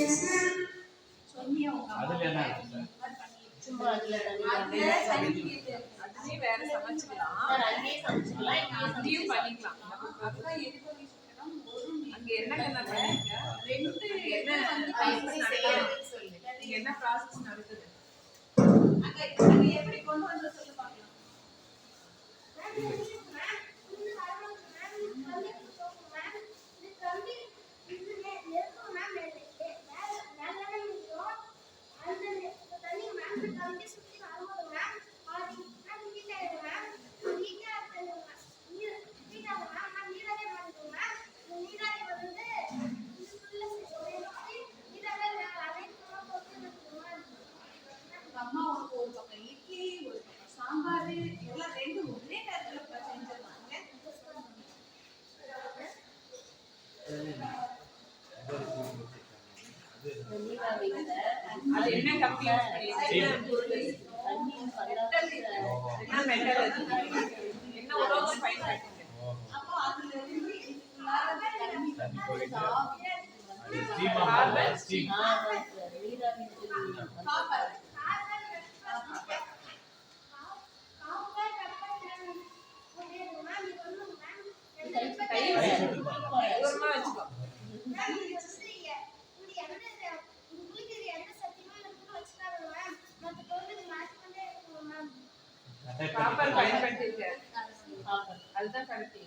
Yes ma'am. சொன்னியா உங்க அம்மா அதுல என்ன இருக்கு சும்மா அதுல அதுவே வேற சமைச்சுக்கலாம். சார் அங்கேயே சமைச்சுக்கலாம் இங்கேயும் பண்ணிக்கலாம். அக்கா எது பண்ணி சொல்றேன்னா ஒரு அங்க என்ன பண்ணிருக்க? ரெண்டு என்ன எப்படி செய்யறதுன்னு சொல்லு. நீங்க என்ன ப்ராசஸ் நடக்குது? அங்க எப்படி கொண்டு வந்து சொல்லு பார்க்கலாம். அம்மா உனக்கு ஒரு பக்கம் இட்லி ஒரு பக்கம் சாம்பார் எல்லாம் ரெண்டு ஒரே நேரத்துல செஞ்சிடலாம். அது என்ன கம்பி யூஸ் பண்ணிருக்கீங்க? என்ன பொருள்? என்ன மெட்டல் அது? என்ன உலோகம் பயன்படுத்துறீங்க? அப்போ அதுல இருந்து தண்ணி போயிட்டு அது ஸ்டீம் கார்பன் ஸ்டீம் காப்பர் கை தூரமா வச்சுக்கோ. காப்பர் பயன்படுத்திருக்க. அதுதான் கரெக்ட்.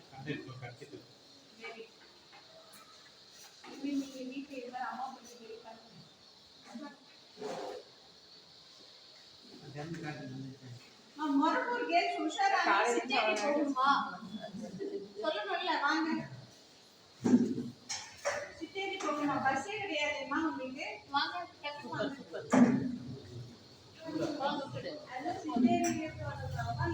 கட்டிட்டு நீங்க வீட்டுல இருந்தா அம்மா கொஞ்சம் கேட்பாங்க. மொரப்பூர் கேட் உஷாரா சிட்டிக்கு போகணுமா சொல்லணும்ல வாங்க சிட்டிக்கு போகணுமா பஸ்ஸே கிடையாதுமா உங்களுக்கு வாங்க